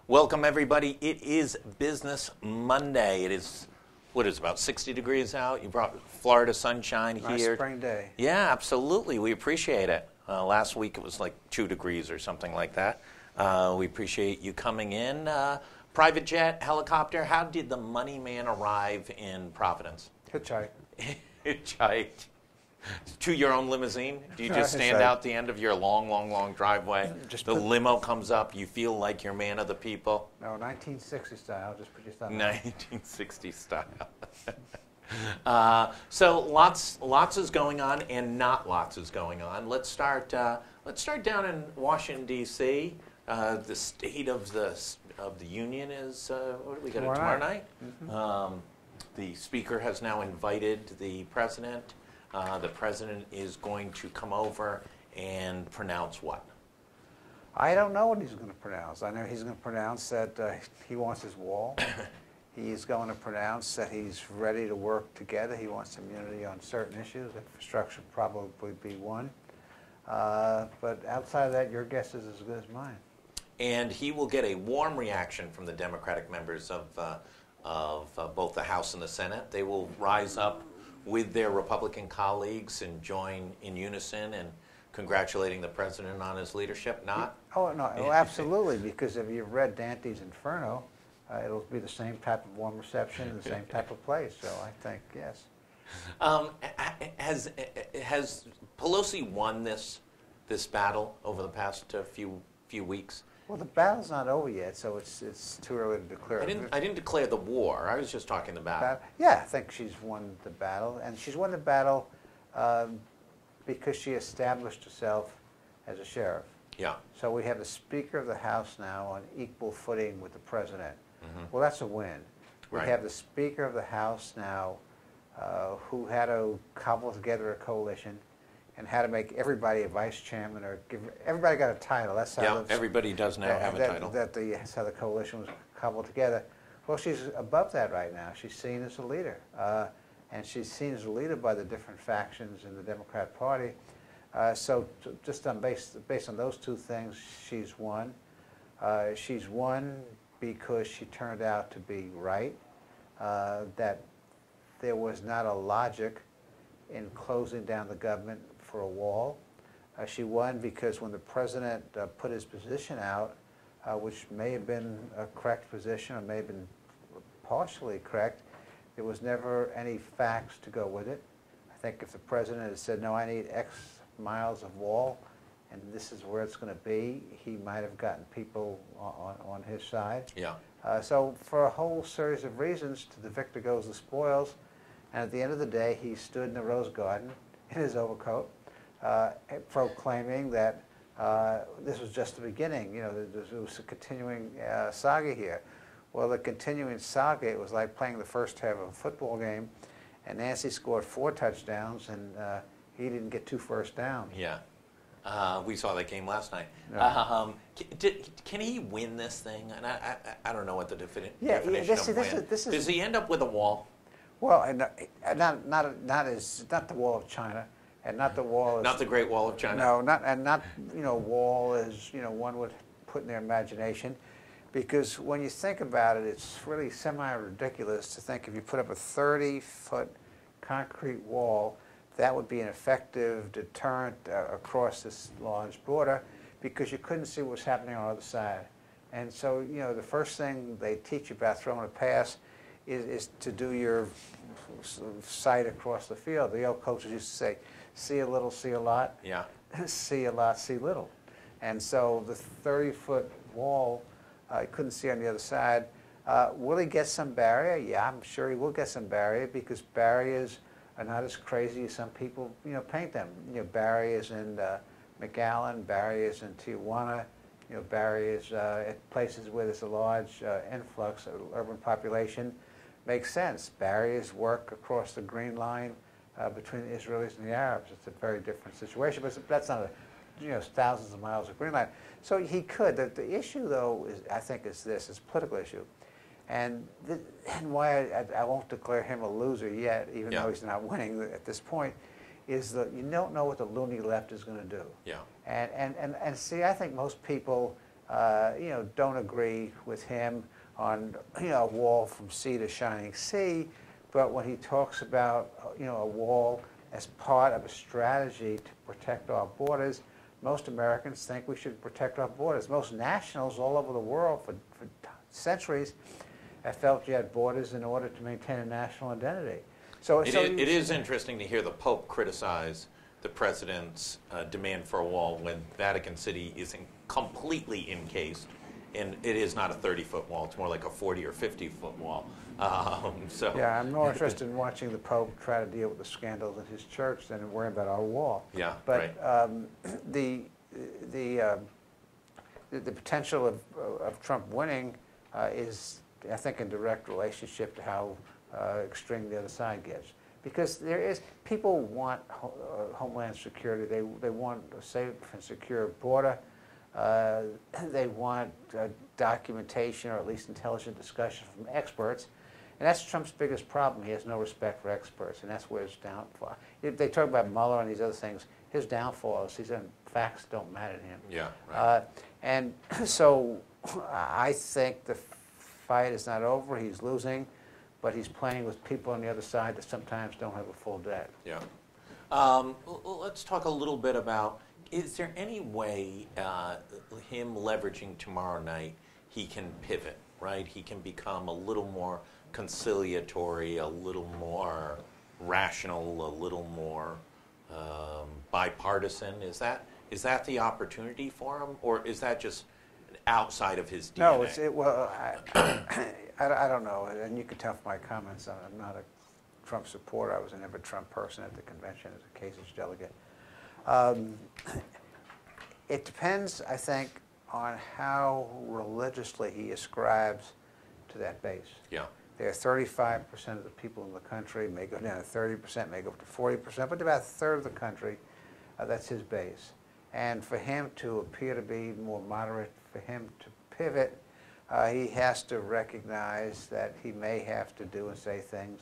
Welcome, everybody. It is Business Monday. It is, what is about 60 degrees out? You brought Florida sunshine Nice here. spring day. Yeah, absolutely. We appreciate it. Last week it was like 2 degrees or something like that. We appreciate you coming in. Private jet, helicopter, how did the money man arrive in Providence? Hitchhike. Hitchhiked. To your own limousine? Do you just stand out the end of your long driveway? The limo comes up, you feel like you're man of the people? No, 1960 style, just put your thumb out. 1960 style. So lots is going on, and not lots is going on. Let's start down in Washington D.C. The State of the Union is what do we got tomorrow night? Mm-hmm. The Speaker has now invited the President. The President is going to come over and pronounce what? I don't know what he's going to pronounce. I know he's going to pronounce that he wants his wall. He's going to pronounce that he's ready to work together. He wants immunity on certain issues. Infrastructure probably be one. But outside of that, your guess is as good as mine. And he will get a warm reaction from the Democratic members of both the House and the Senate. They will rise up with their Republican colleagues and join in unison and congratulating the President on his leadership, not? Oh, no, absolutely, because if you've read Dante's Inferno, it'll be the same type of warm reception in the same type of place, so I think, yes. Has Pelosi won this battle over the past few weeks? Well, the battle's not over yet, so it's too early to declare. I didn't declare the war. I was just talking the battle. Yeah, I think she's won the battle, and she's won the battle because she established herself as a sheriff. Yeah. So we have the Speaker of the House now on equal footing with the President. Mm-hmm. Well, that's a win. We Right. have the Speaker of the House now who had to cobble together a coalition and how to make everybody a vice chairman or give everybody got a title. That's how everybody does now have a title. That's how the coalition was cobbled together. Well, she's above that right now. She's seen as a leader, and she's seen as a leader by the different factions in the Democrat Party. So just based on those two things, she's won. She's won because she turned out to be right. That there was not a logic in closing down the government for a wall. She won because when the President put his position out, which may have been a correct position or may have been partially correct, there was never any facts to go with it. I think if the President had said, no, I need X miles of wall, and this is where it's going to be, he might have gotten people on his side. Yeah. So for a whole series of reasons, to the victor goes the spoils. And at the end of the day, he stood in the Rose Garden in his overcoat, proclaiming that this was just the beginning. You know, there was a continuing saga here. Well, the continuing saga, it was like playing the first half of a football game, and Nancy scored 4 touchdowns, and he didn't get 2 first downs. Yeah. We saw that game last night. No. Can he win this thing? And I don't know what the definition of win. Does he end up with a wall? Well, and not the Wall of China, and not the wall. Not the Great Wall of China. No, not wall as one would put in their imagination, because when you think about it, it's really semi-ridiculous to think if you put up a 30-foot concrete wall, that would be an effective deterrent across this large border, because you couldn't see what's happening on the other side. And so, the first thing they teach you about throwing a pass is to do your sight across the field. The old coaches used to say, see a little, see a lot. Yeah. See a lot, see little. And so the 30-foot wall, I couldn't see on the other side. Will he get some barrier? Yeah, I'm sure he will get some barrier, because barriers are not as crazy as some people paint them. Barriers in McAllen, barriers in Tijuana, barriers at places where there's a large influx of urban population. Makes sense. Barriers work across the Green Line between the Israelis and the Arabs. It's a very different situation, but that's not thousands of miles of Green Line. So he could. The issue, though, I think is this: it's a political issue, and why I won't declare him a loser yet, even though he's not winning at this point, is that you don't know what the loony left is going to do. Yeah. And see, I think most people don't agree with him on, a wall from sea to shining sea, but when he talks about, a wall as part of a strategy to protect our borders, most Americans think we should protect our borders. Most nationals all over the world for centuries have felt you had borders in order to maintain a national identity. It is interesting to hear the Pope criticize the president's demand for a wall when Vatican City is completely encased, and it is not a 30-foot wall. It's more like a 40 or 50-foot wall. Yeah, I'm more interested in watching the Pope try to deal with the scandals in his church than in worrying about our wall. Yeah, but right. The potential of Trump winning is, I think, in direct relationship to how extreme the other side gets. Because people want homeland security. They want a safe and secure border. They want documentation or at least intelligent discussion from experts. And that's Trump's biggest problem. He has no respect for experts, and that's where his downfall. They talk about Mueller and these other things. His downfall is facts don't matter to him. Yeah, right. And so I think the fight is not over. He's losing, but he's playing with people on the other side that sometimes don't have a full deck. Yeah. Let's talk a little bit about, is there any way him leveraging tomorrow night, he can pivot, right? He can become a little more conciliatory, a little more rational, a little more bipartisan. Is that the opportunity for him, or is that just outside of his DNA? No, I don't know, and you can tell from my comments. I'm not a Trump supporter. I was a never Trump person at the convention as a Kasich delegate. It depends, I think, on how religiously he ascribes to that base. Yeah. There are 35% of the people in the country, may go down to 30%, may go up to 40%, but about a third of the country, that's his base. And for him to appear to be more moderate, for him to pivot, he has to recognize that he may have to do and say things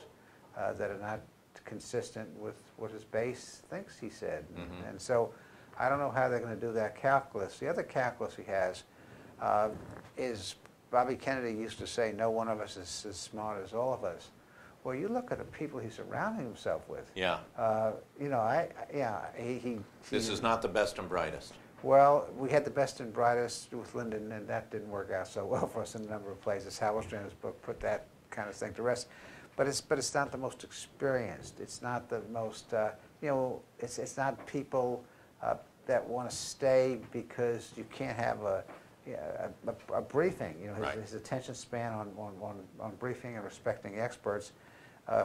that are not consistent with what his base thinks he said. Mm-hmm. And so I don't know how they're going to do that calculus. The other calculus he has is, Bobby Kennedy used to say, no one of us is as smart as all of us. Well, you look at the people he's surrounding himself with. Yeah. This is not the best and brightest. Well, we had the best and brightest with Lyndon, and that didn't work out so well for us in a number of places. Howell Strand's book put that kind of thing to rest. But it's not the most experienced. It's not the most, it's not people that want to stay because you can't have a briefing. Right. His attention span on briefing and respecting experts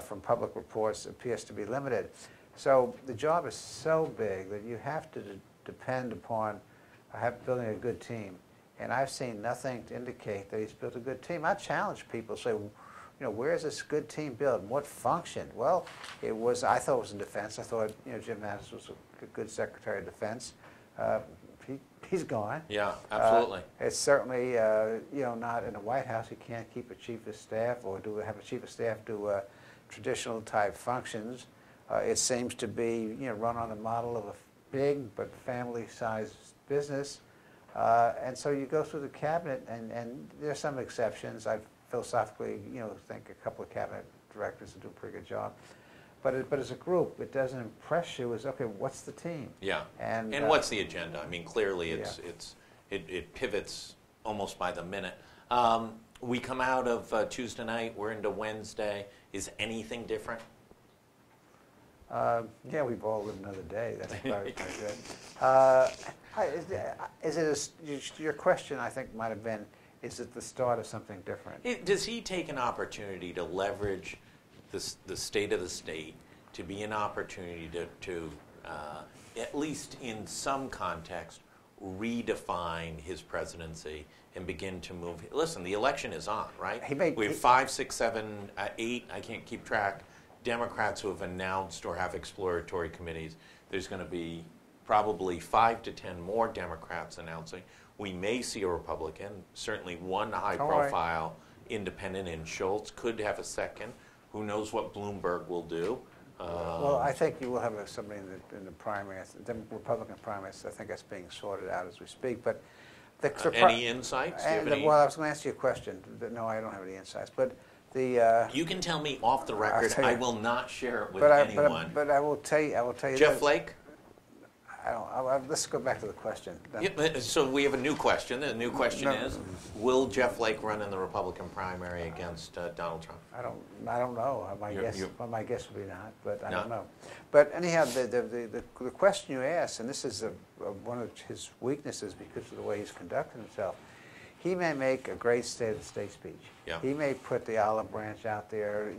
from public reports appears to be limited. So the job is so big that you have to depend upon building a good team. And I've seen nothing to indicate that he's built a good team. I challenge people to say, where is this good team built? What function? Well, I thought it was in defense. I thought, Jim Mattis was a good Secretary of Defense. He's gone. Yeah, absolutely. It's certainly, not in the White House. He can't keep a chief of staff or have a chief of staff do traditional type functions. It seems to be, run on the model of a big but family-sized business. And so you go through the cabinet, and there are some exceptions. I philosophically, think a couple of cabinet directors do a pretty good job. But as a group, it doesn't impress you as, okay, what's the team? Yeah. And what's the agenda? I mean, clearly it pivots almost by the minute. We come out of Tuesday night, we're into Wednesday. Is anything different? Yeah, we've all lived another day. That's probably good. Your question, I think, might have been, is it the start of something different? Does he take an opportunity to leverage the state of the state to be an opportunity to at least in some context, redefine his presidency and begin to move? Listen, the election is on, right? We have 5, 6, 7, 8, I can't keep track, Democrats who have announced or have exploratory committees. There's going to be probably 5 to 10 more Democrats announcing. We may see a Republican, certainly one high-profile independent in Schultz, could have a second. Who knows what Bloomberg will do? Well, I think you will have somebody in the primaries, the Republican primaries. I think that's being sorted out as we speak. But Any insights? Do you have any? Well, I was going to ask you a question. No, I don't have any insights. But the You can tell me off the record. I will not share it with but anyone. But I will tell you. Jeff this. Flake? Let's go back to the question. So we have a new question. The new question is, will Jeff Flake run in the Republican primary against Donald Trump? I don't know. My guess would be not, but I don't know. But anyhow, the question you asked, and this is one of his weaknesses because of the way he's conducted himself. He may make a great State of the State speech. Yeah. He may put the olive branch out there,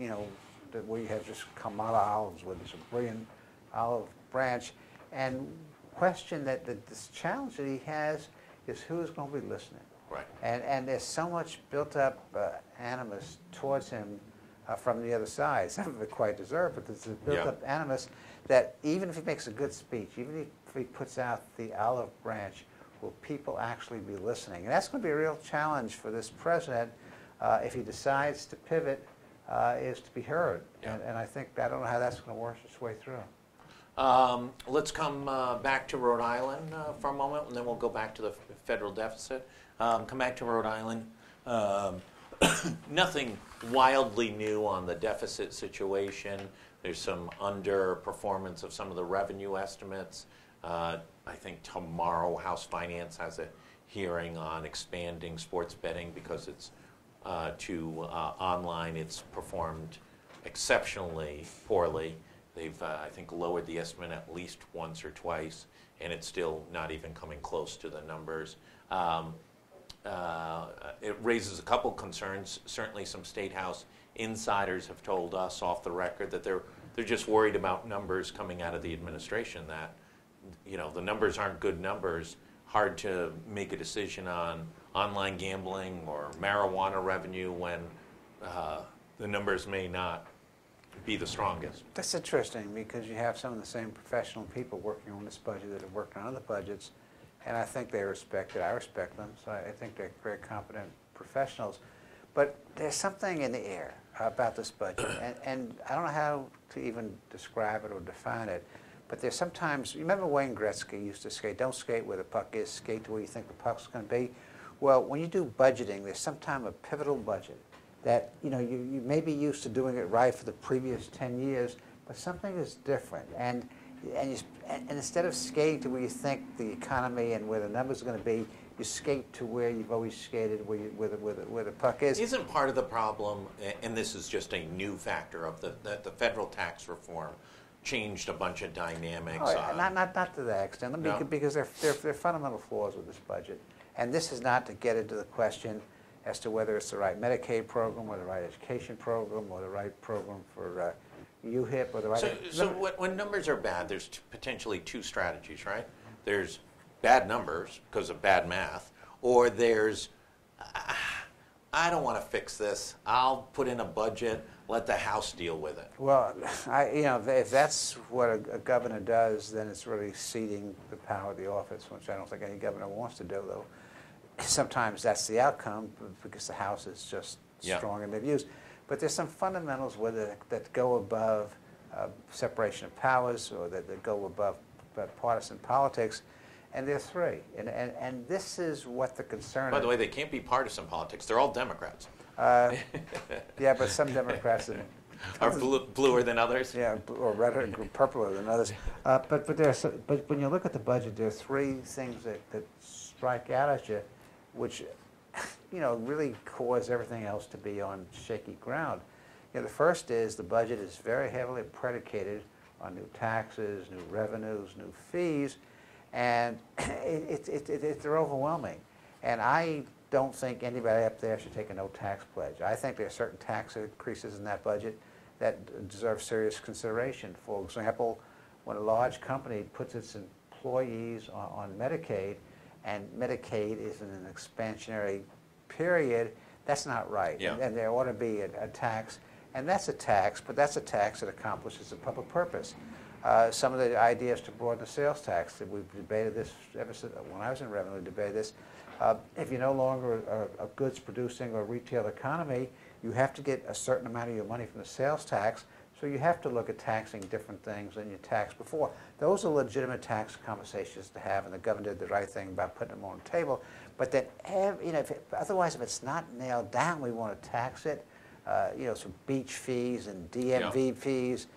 where you have just Kamala olives with this brilliant olive branch, and question that this challenge that he has is who's going to be listening. Right. And there's so much built up animus towards him from the other side. Some of it quite deserved, but there's a built up animus that even if he makes a good speech, even if he puts out the olive branch, will people actually be listening? And that's going to be a real challenge for this president if he decides to pivot, is to be heard. Yeah. And I don't know how that's going to work its way through. Let's come back to Rhode Island for a moment, and then we'll go back to the federal deficit. Come back to Rhode Island. Nothing wildly new on the deficit situation. There's some underperformance of some of the revenue estimates. I think tomorrow House Finance has a hearing on expanding sports betting because it's online. It's performed exceptionally poorly. They've, I think, lowered the estimate at least once or twice, and it's still not even coming close to the numbers. It raises a couple concerns. Certainly some State House insiders have told us off the record that they're just worried about numbers coming out of the administration, that the numbers aren't good numbers. Hard to make a decision on online gambling or marijuana revenue when the numbers may not be the strongest. That's interesting because you have some of the same professional people working on this budget that have worked on other budgets, and I think they respect it. I respect them, so I think they're very competent professionals. But there's something in the air about this budget, and I don't know how to even describe it or define it, but there's sometimes, you remember Wayne Gretzky used to skate, don't skate where the puck is, skate to where you think the puck's going to be. Well, when you do budgeting, there's sometimes a pivotal budget that you may be used to doing it right for the previous 10 years, but something is different. And instead of skating to where you think the economy and where the numbers are going to be, you skate to where you've always skated, where the puck is. Isn't part of the problem, and this is just a new factor of that the federal tax reform changed a bunch of dynamics? Not to that extent, because there are fundamental flaws with this budget. And this is not to get into the question as to whether it's the right Medicaid program or the right education program or the right program for UHIP or the right... So when numbers are bad, there's potentially two strategies, right? There's bad numbers because of bad math, or there's, I don't want to fix this. I'll put in a budget, let the House deal with it. Well, if that's what a governor does, then it's really ceding the power of the office, which I don't think any governor wants to do, though. Sometimes that's the outcome because the House is just strong in their views. But there's some fundamentals that go above separation of powers or that go above partisan politics, and there are three. And this is what the concern is. By the way, they can't be partisan politics. They're all Democrats. Yeah, but some Democrats are bluer than others. Yeah, or redder and purpler than others. But when you look at the budget, there are three things that strike out at you, which really cause everything else to be on shaky ground. The first is the budget is very heavily predicated on new taxes, new revenues, new fees, and they're overwhelming. And I don't think anybody up there should take a no tax pledge. I think there are certain tax increases in that budget that deserve serious consideration. For example, when a large company puts its employees on Medicaid, and Medicaid is in an expansionary period, that's not right. Yeah. And there ought to be a tax, and that's a tax, but that's a tax that accomplishes a public purpose. Some of the ideas to broaden the sales tax, that we've debated this ever since when I was in revenue, we debated this. If you're no longer a goods producing or retail economy, you have to get a certain amount of your money from the sales tax, so you have to look at taxing different things than you taxed before. Those are legitimate tax conversations to have, and the governor did the right thing by putting them on the table. But then, otherwise, if it's not nailed down, we want to tax it. Some beach fees and DMV fees,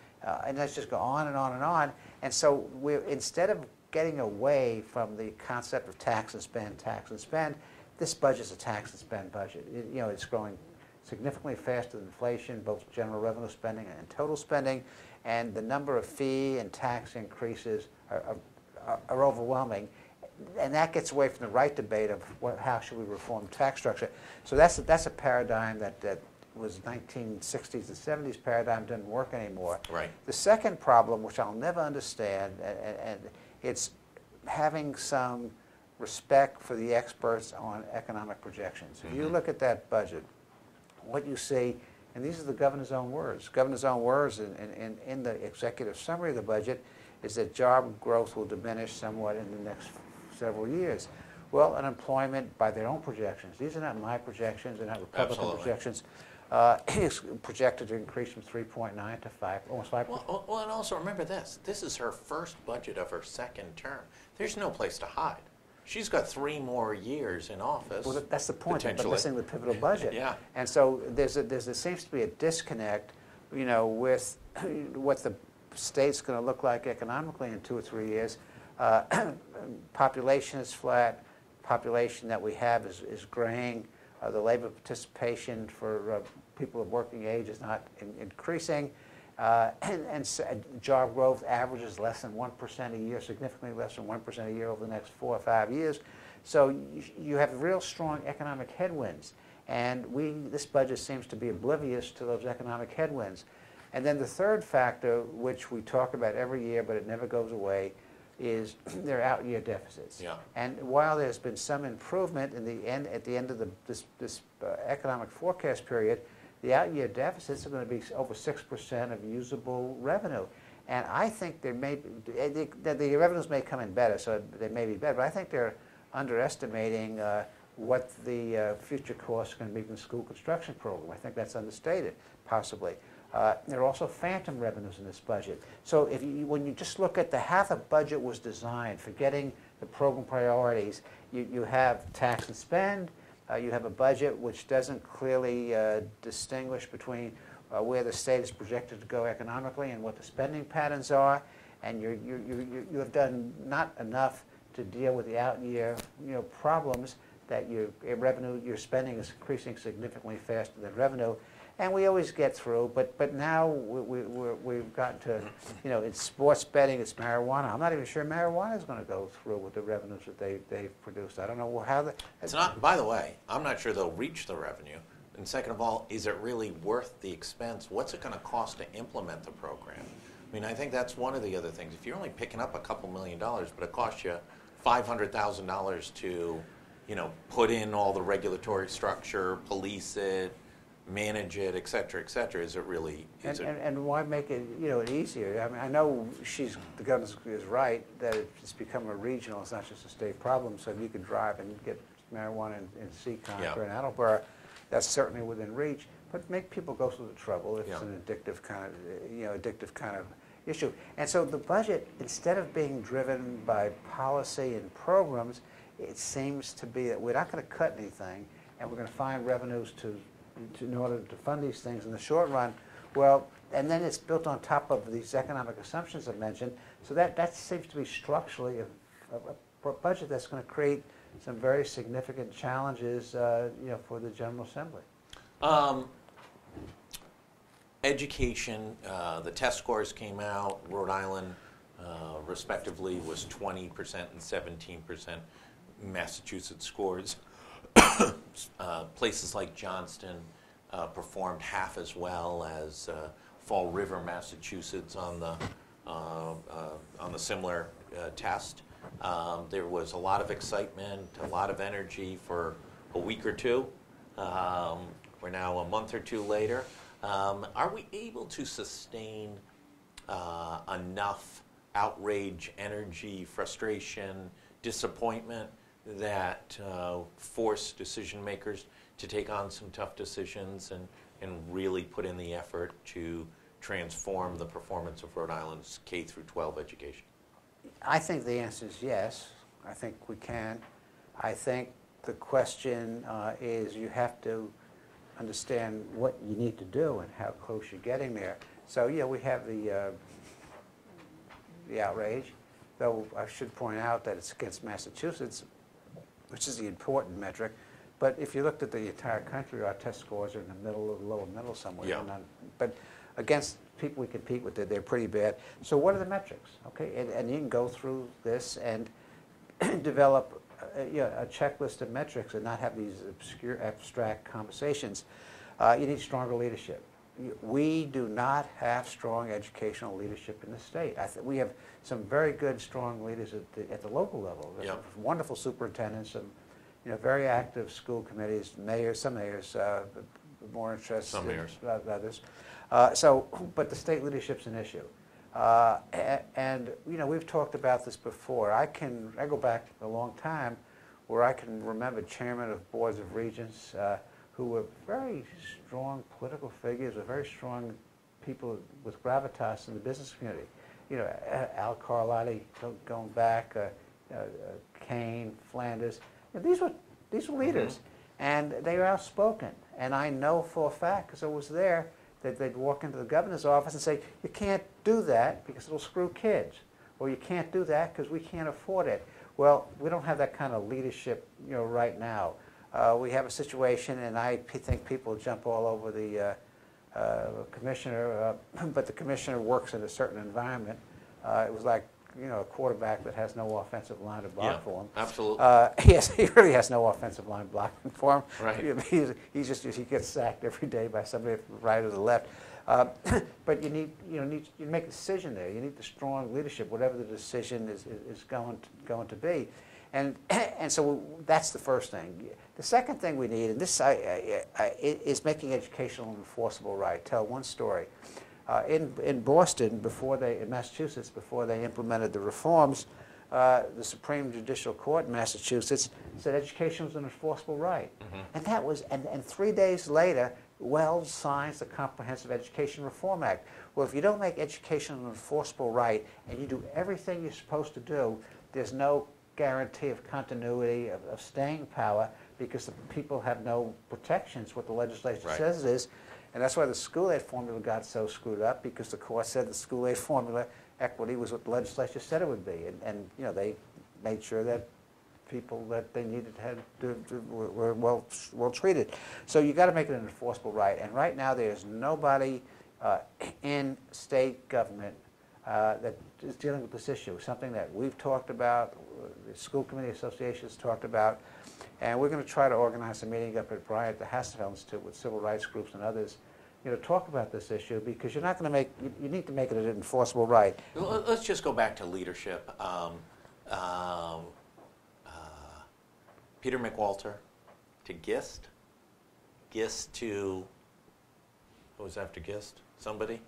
and let's just go on and on and on. And so instead of getting away from the concept of tax and spend, this budget's a tax and spend budget. It's growing significantly faster than inflation, both general revenue spending and total spending, and the number of fee and tax increases are overwhelming. And that gets away from the right debate of how should we reform tax structure. So that's a paradigm that was 1960s and 70s paradigm, didn't work anymore. Right. The second problem, which I'll never understand, and it's having some respect for the experts on economic projections. If you look at that budget, what you see, and these are the governor's own words. Governor's own words in the executive summary of the budget is that job growth will diminish somewhat in the next several years. Well, unemployment, by their own projections, these are not my projections, they're not Republican projections, is projected to increase from 3.9 to 5, almost 5%. Well, and also remember this. This is her first budget of her second term. There's no place to hide. She's got 3 more years in office. Well, that's the point. They're missing the pivotal budget. Yeah. And so there seems to be a disconnect, with what the state's going to look like economically in 2 or 3 years. Population is flat. Population that we have is graying. The labor participation for people of working age is not increasing. And job growth averages less than 1% a year, significantly less than 1% a year over the next 4 or 5 years. So you have real strong economic headwinds. And this budget seems to be oblivious to those economic headwinds. And then the third factor, which we talk about every year, but it never goes away, is their out-year deficits. Yeah. And while there's been some improvement at the end of this economic forecast period, the out-year deficits are going to be over 6% of usable revenue. And I think the revenues may come in better, so they may be better, but I think they're underestimating what the future costs are going to be in the school construction program. I think that's understated, possibly. There are also phantom revenues in this budget. So when you just look at how the budget was designed, forgetting the program priorities, you have tax and spend, you have a budget which doesn't clearly distinguish between where the state is projected to go economically and what the spending patterns are, and you have done not enough to deal with the out-year problems that your spending is increasing significantly faster than revenue. And we always get through, but now we've gotten to, it's sports betting, it's marijuana. I'm not even sure marijuana is going to go through with the revenues that they've produced. I don't know how it's not. By the way, I'm not sure they'll reach the revenue. And second of all, is it really worth the expense? What's it going to cost to implement the program? I mean, I think that's one of the other things. If you're only picking up a couple $1 million, but it costs you $500,000 to, put in all the regulatory structure, police it, manage it, et cetera, is it really? And why make it easier? I mean, I know the governor is right that it's become a regional, it's not just a state problem. So if you can drive and get marijuana in Seacon or in Attleboro, that's certainly within reach. But make people go through the trouble if it's an addictive kind of issue. And so the budget, instead of being driven by policy and programs, it seems to be that we're not going to cut anything, and we're going to find revenues in order to fund these things in the short run. Well, and then it's built on top of these economic assumptions I mentioned. So that seems to be structurally a budget that's going to create some very significant challenges, for the General Assembly. Education, the test scores came out. Rhode Island, respectively, was 20% and 17%. Massachusetts scores. Places like Johnston performed half as well as Fall River, Massachusetts on the similar test. There was a lot of excitement, a lot of energy for a week or two. We're now a month or two later. Are we able to sustain enough outrage, energy, frustration, disappointment that force decision makers to take on some tough decisions and really put in the effort to transform the performance of Rhode Island's K through 12 education? I think the answer is yes. I think we can. I think the question is you have to understand what you need to do and how close you're getting there. So yeah, we have the outrage, though I should point out that it's against Massachusetts, which is the important metric. But if you looked at the entire country, our test scores are in the middle or the lower middle somewhere. Yeah. But against people we compete with, they're pretty bad. So what are the metrics? Okay, and you can go through this and develop a checklist of metrics and not have these obscure, abstract conversations. You need stronger leadership. We do not have strong educational leadership in the state. We have some very good, strong leaders at the local level. Yep. Wonderful superintendents, some very active school committees, mayors, some mayors, more interested Some mayors. than others. But the state leadership's an issue. And we've talked about this before. I go back a long time where I can remember chairmen of boards of regents who were very strong political figures, or very strong people with gravitas in the business community. Al Carlotti going back, Kane, Flanders. These were leaders, and they were outspoken. And I know for a fact, because I was there, that they'd walk into the governor's office and say, "You can't do that because it'll screw kids," or "You can't do that because we can't afford it." Well, we don't have that kind of leadership, right now. We have a situation, and I think people jump all over the commissioner, but the commissioner works in a certain environment. It was like, a quarterback that has no offensive line to block for him. Absolutely. Yes, he really has no offensive line blocking for him. Right. He gets sacked every day by somebody from the right or the left. But you make a decision there. You need the strong leadership, whatever the decision is going to be. And so that's the first thing. The second thing we need, and this is making educational an enforceable right. Tell one story. In Boston, in Massachusetts, before they implemented the reforms, the Supreme Judicial Court in Massachusetts said education was an enforceable right. And that was, and 3 days later, Wells signs the Comprehensive Education Reform Act. Well, if you don't make education an enforceable right, and you do everything you're supposed to do, there's no guarantee of continuity, of staying power, because the people have no protections, what the legislature says it is. And that's why the school aid formula got so screwed up, because the court said the school aid formula equity was what the legislature said it would be. And they made sure that people that they needed were well treated. So you got to make it an enforceable right. And right now there's nobody in state government that is dealing with this issue, something that we've talked about, the School Committee Association has talked about, and we're going to try to organize a meeting up at Bryant, the Hasselhoff Institute, with civil rights groups and others, talk about this issue, because you're not going to you need to make it an enforceable right. Let's just go back to leadership. Peter McWalter to Gist. Gist to, what was after Gist? Somebody?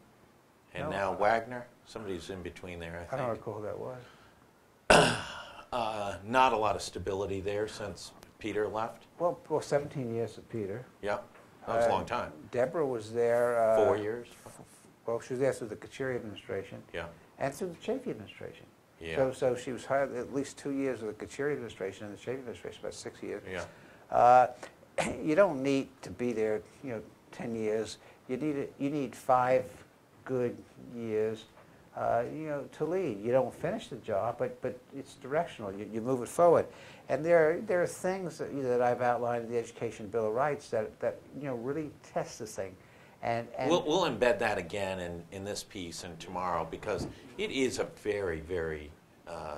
And now Wagner? Somebody's in between there, I think. I don't recall who that was. Not a lot of stability there since Peter left. Well, 17 years with Peter. Yep, that was a long time. Deborah was there. 4 years. Well, she was there through the Kacheri administration. Yeah. And through the Chafee administration. Yeah. So she was hired at least 2 years with the Kacheri administration, and the Chafee administration about 6 years. Yeah. You don't need to be there, 10 years. You need 5 good years, to lead. You don't finish the job, but it's directional. You move it forward. And there are things that I've outlined in the Education Bill of Rights that really test this thing. And we'll embed that again in this piece and tomorrow, because it is a very, very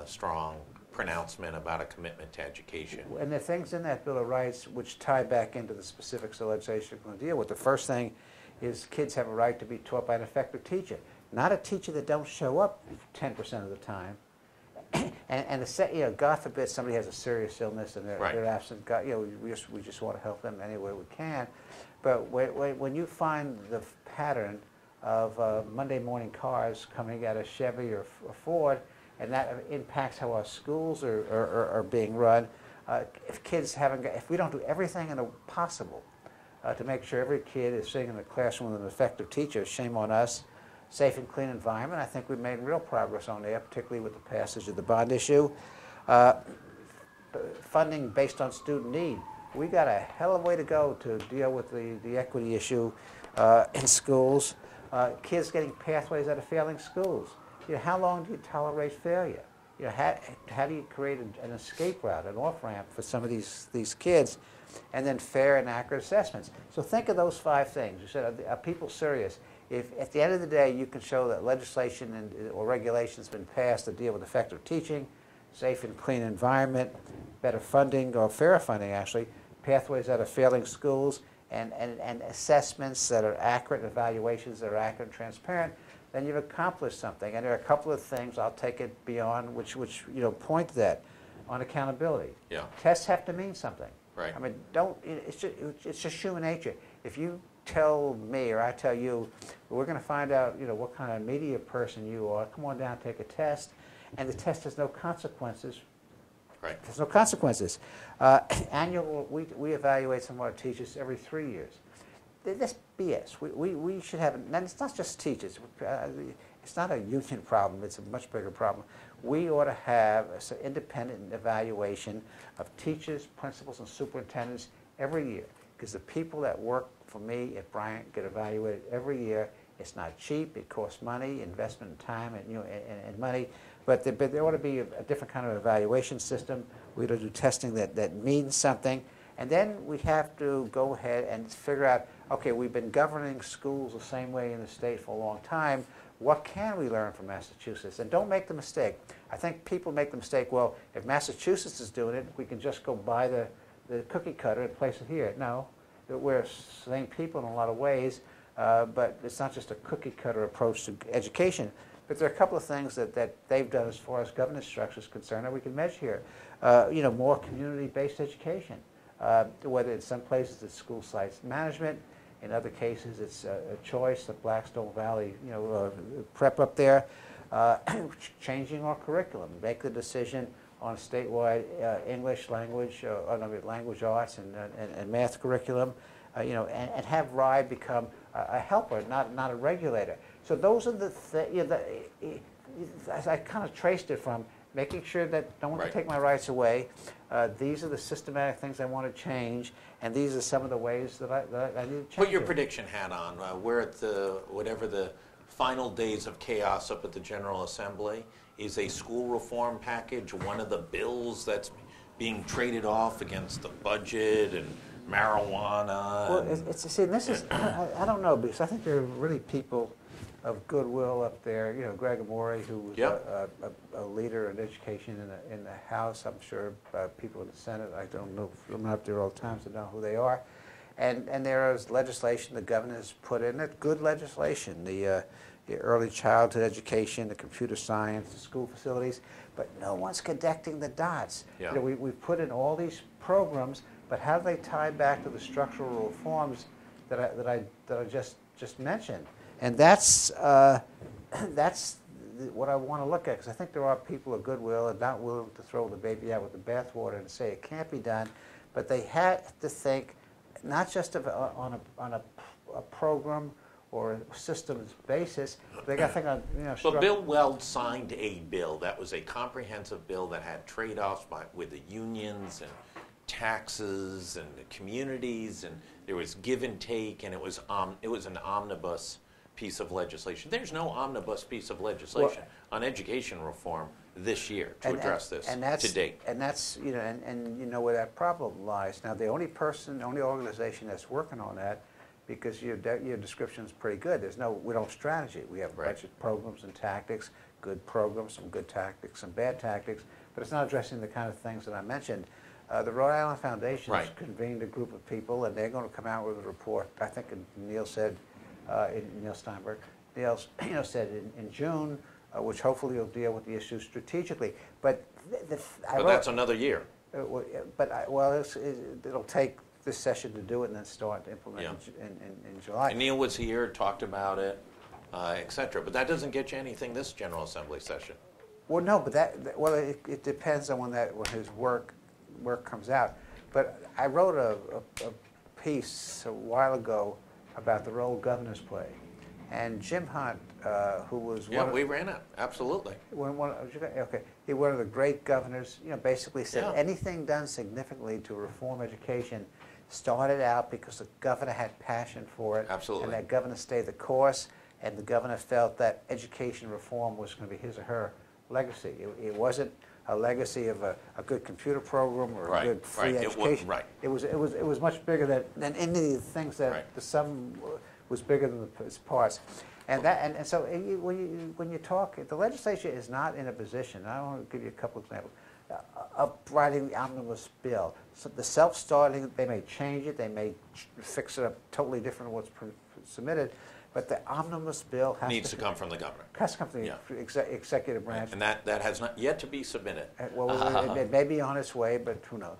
strong pronouncement about a commitment to education. And there are things in that Bill of Rights which tie back into the specifics of legislation we're going to deal with. The first thing is kids have a right to be taught by an effective teacher, not a teacher that don't show up 10% of the time. And God forbid somebody has a serious illness and they're absent. God, we just want to help them any way we can. But when you find the pattern of Monday morning cars coming out of Chevy or Ford, and that impacts how our schools are being run, if we don't do everything possible to make sure every kid is sitting in the classroom with an effective teacher, shame on us. Safe and clean environment, I think we've made real progress on there, particularly with the passage of the bond issue. funding based on student need. We got a hell of a way to go to deal with the equity issue in schools. Kids getting pathways out of failing schools. You know, how long do you tolerate failure? You know, how do you create an escape route, an off-ramp for some of these kids? And then fair and accurate assessments. So think of those 5 things. You said, are people serious? If at the end of the day you can show that legislation or regulation has been passed to deal with effective teaching, safe and clean environment, better funding, or fairer funding actually, pathways out of failing schools, and assessments that are accurate, evaluations that are accurate and transparent, then you've accomplished something. And there are a couple of things, I'll take it beyond, which you know, point to that, on accountability. Yeah. Tests have to mean something. Right. I mean, it's just human nature. If you tell me or I tell you, we're going to find out, you know, what kind of media person you are, come on down, take a test, and the test has no consequences. Right. There's no consequences. We evaluate some of our teachers every 3 years. That's BS. We should have, and it's not just teachers. It's not a union problem. It's a much bigger problem. We ought to have an independent evaluation of teachers, principals, and superintendents every year, because the people that work for me at Bryant get evaluated every year. It's not cheap. It costs money, investment in time, and and money. But there ought to be a different kind of evaluation system. We ought to do testing that means something. And then we have to go ahead and figure out, okay, we've been governing schools the same way in the state for a long time. What can we learn from Massachusetts? And don't make the mistake. I think people make the mistake, well, if Massachusetts is doing it, we can just go buy the cookie cutter and place it here. No, we're the same people in a lot of ways, but it's not just a cookie cutter approach to education. But there are a couple of things that they've done as far as governance structure is concerned that we can measure here. You know, more community-based education. Whether in some places it's school sites management, in other cases it's a choice, the Blackstone Valley, you know, prep up there, changing our curriculum, make the decision on statewide English language, language arts and math curriculum, you know, and have RIDE become a helper, not a regulator. So those are the I kind of traced it from making sure that no one can take my rights away. These are the systematic things I want to change, and these are some of the ways that I need to change. Put your prediction hat on. We're at whatever the final days of chaos up at the General Assembly. Is a school reform package one of the bills that's being traded off against the budget and marijuana? Well, see, this is, I don't know, because I think there are really people of goodwill up there. You know, Greg Amore, who was a leader in education in the House. I'm sure people in the Senate, I don't know, I'm not up there all the time to know who they are. And there is legislation the governor has put in it, good legislation, the early childhood education, the computer science, the school facilities, but no one's connecting the dots. Yeah. You know, we've put in all these programs, but how do they tie back to the structural reforms that I just mentioned? And that's what I want to look at, because I think there are people of goodwill and not willing to throw the baby out with the bathwater and say it can't be done, but they had to think not just on a program or a systems basis. They got to think on, you know. But Bill Weld signed a bill that was a comprehensive bill that had trade-offs with the unions and taxes and the communities, and there was give and take, and it was an omnibus piece of legislation. There's no omnibus piece of legislation on education reform this year to address this to date. And that's, you know, and you know where that problem lies. Now, the only organization that's working on that, because your description is pretty good. We don't strategy. We have a bunch of programs and tactics, good programs, some good tactics, some bad tactics, but it's not addressing the kind of things that I mentioned. The Rhode Island Foundation has convened a group of people, and they're going to come out with a report. I think Neil said, Neil Steinberg, Neil said in June, which hopefully will deal with the issues strategically. But that's another year. It'll take this session to do it and then start to implement in July. And Neil was here, talked about it, et cetera. But that doesn't get you anything this General Assembly session. Well, no, but it depends on when his work comes out. But I wrote a piece a while ago about the role governors play. And Jim Hunt, who was Yeah, we ran it, absolutely. He one of the great governors, basically said Yeah. anything done significantly to reform education started out because the governor had passion for it. Absolutely. And that governor stayed the course, and the governor felt that education reform was going to be his or her legacy. It wasn't a legacy of a good computer program or a good free education. It was much bigger than any of the things that the sum was bigger than its parts. And so when you talk, the legislature is not in a position, I want to give you a couple examples, of writing the omnibus bill. So the self-starting, they may change it, they may fix it up totally different than what's submitted, but the omnibus bill needs to come from the governor. Has to come from the executive branch. And that has not yet to be submitted. Well, it may be on its way, but who knows?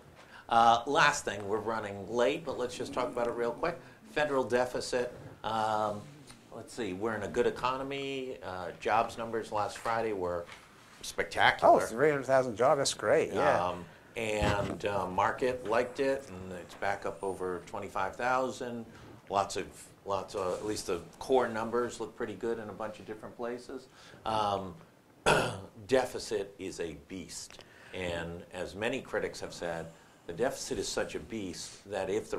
Last thing, we're running late, but let's just talk about it real quick. Federal deficit. Let's see, we're in a good economy. Jobs numbers last Friday were spectacular. Oh, 300,000 jobs, that's great, yeah. And market liked it, and it's back up over 25,000. Lots of, at least the core numbers look pretty good in a bunch of different places. Deficit is a beast, and as many critics have said, the deficit is such a beast that if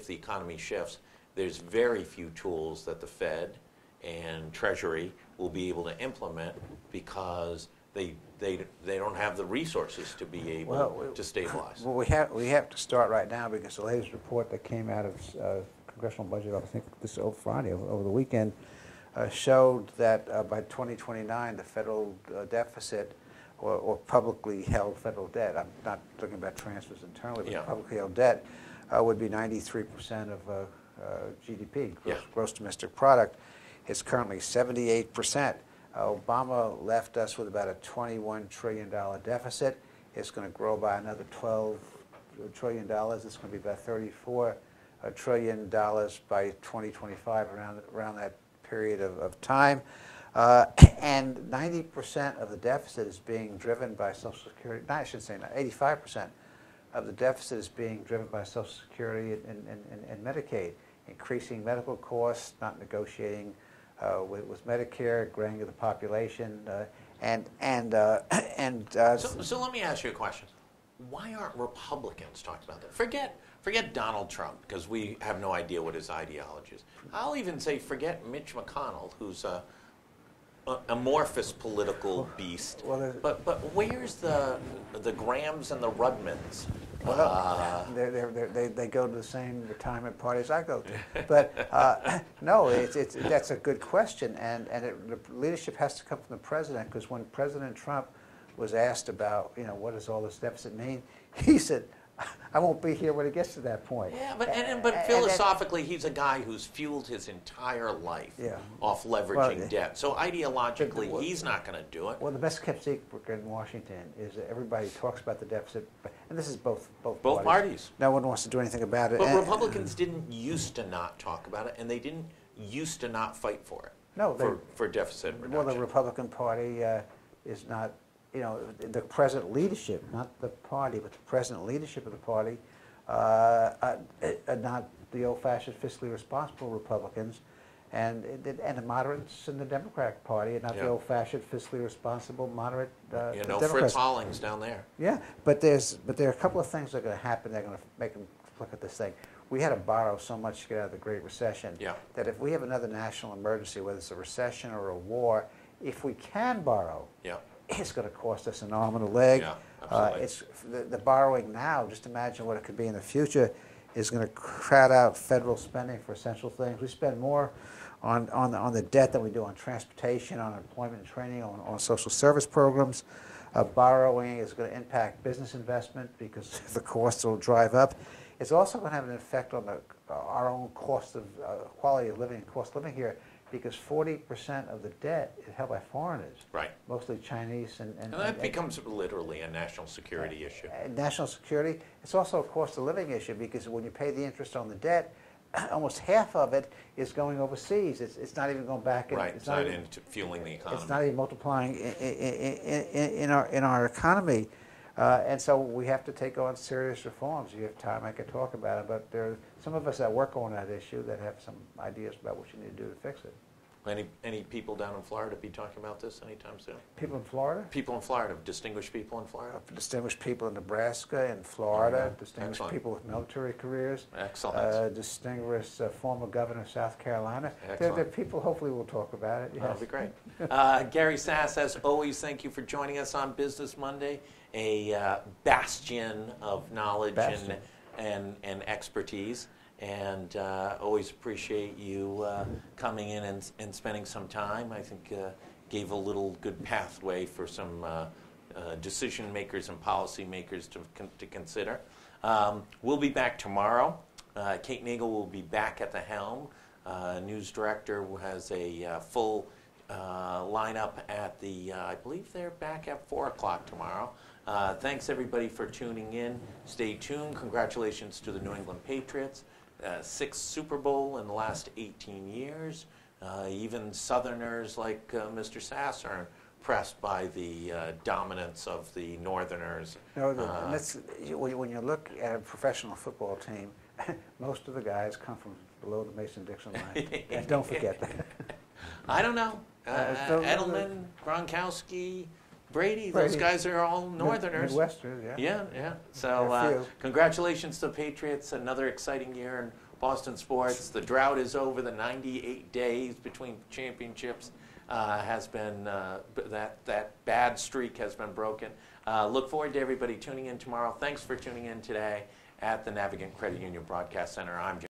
the economy shifts, there's very few tools that the Fed and Treasury will be able to implement because they don't have the resources to be able to stabilize. Well, we have to start right now because the latest report that came out of Congressional Budget, I think this Friday, over the weekend, showed that by 2029 the federal deficit, or publicly held federal debt, I'm not talking about transfers internally, but publicly held debt, would be 93% of GDP, gross domestic product. It's currently 78%. Obama left us with about a $21 trillion deficit. It's going to grow by another $12 trillion. It's going to be about $34 trillion by 2025, around that period of time. And 90% of the deficit is being driven by Social Security. No, I should say 85% of the deficit is being driven by Social Security and Medicaid, increasing medical costs, not negotiating with Medicare, graying of the population, So let me ask you a question. Why aren't Republicans talking about that? Forget Donald Trump, because we have no idea what his ideology is. I'll even say forget Mitch McConnell, who's a amorphous political beast. But where's the Grahams and the Rudmans? They go to the same retirement parties I go to. But no, that's a good question, and the leadership has to come from the president, because when President Trump was asked about, what does all this deficit mean, he said, I won't be here when it gets to that point. Yeah, but philosophically, he's a guy who's fueled his entire life off leveraging debt. So ideologically, he's not going to do it. Well, the best kept secret in Washington is that everybody talks about the deficit, and this is both parties. No one wants to do anything about it. But Republicans didn't used to not talk about it, and they didn't used to not fight for it. No, for deficit reduction. Well, the Republican Party is not. The present leadership, not the party, but the present leadership of the party, are not the old-fashioned fiscally responsible Republicans, and the moderates in the Democratic Party are not the old-fashioned fiscally responsible moderate Democrats. Fritz Hollings down there. Yeah, but there are a couple of things that are going to happen that are going to make them look at this thing. We had to borrow so much to get out of the Great Recession that if we have another national emergency, whether it's a recession or a war, if we can borrow, it's going to cost us an arm and a leg. Yeah, absolutely. It's the borrowing now, just imagine what it could be in the future, is going to crowd out federal spending for essential things. We spend more on the debt than we do on transportation, on employment and training, on social service programs. Borrowing is going to impact business investment because the costs will drive up. It's also going to have an effect on our own cost of quality of living and cost of living here, because 40% of the debt is held by foreigners, mostly Chinese and that becomes literally a national security issue. National security. It's also a cost of living issue, because when you pay the interest on the debt, almost half of it is going overseas. It's not even going back. It's not into fueling the economy. It's not even multiplying in our economy. And so we have to take on serious reforms. If you have time, I could talk about it, but there are some of us that work on that issue that have some ideas about what you need to do to fix it. Any people down in Florida be talking about this anytime soon? People in Florida? People in Florida, distinguished people in Florida? Distinguished people in Nebraska and Florida, distinguished Excellent. people with military careers. Excellent. Distinguished former governor of South Carolina. Excellent. There are people, hopefully will talk about it. Yes. That'll be great. Gary Sass, as always, thank you for joining us on Business Monday, a bastion of knowledge and expertise. And always appreciate you coming in and spending some time. I think gave a little good pathway for some decision makers and policy makers to consider. We'll be back tomorrow. Kate Nagel will be back at the helm. News director has a full lineup at the, I believe they're back at 4 o'clock tomorrow. Thanks everybody for tuning in. Stay tuned. Congratulations to the New England Patriots. 6th Super Bowl in the last 18 years. Even Southerners like Mr. Sass are impressed by the dominance of the Northerners. No, when you look at a professional football team, most of the guys come from below the Mason-Dixon line. And don't forget that. I don't know. Edelman, Gronkowski, Brady, those guys are all Northerners. Midwesterners, yeah. Yeah. So congratulations to the Patriots. Another exciting year in Boston sports. The drought is over. The 98 days between championships has been, that bad streak has been broken. Look forward to everybody tuning in tomorrow. Thanks for tuning in today at the Navigant Credit Union Broadcast Center. I'm Jim.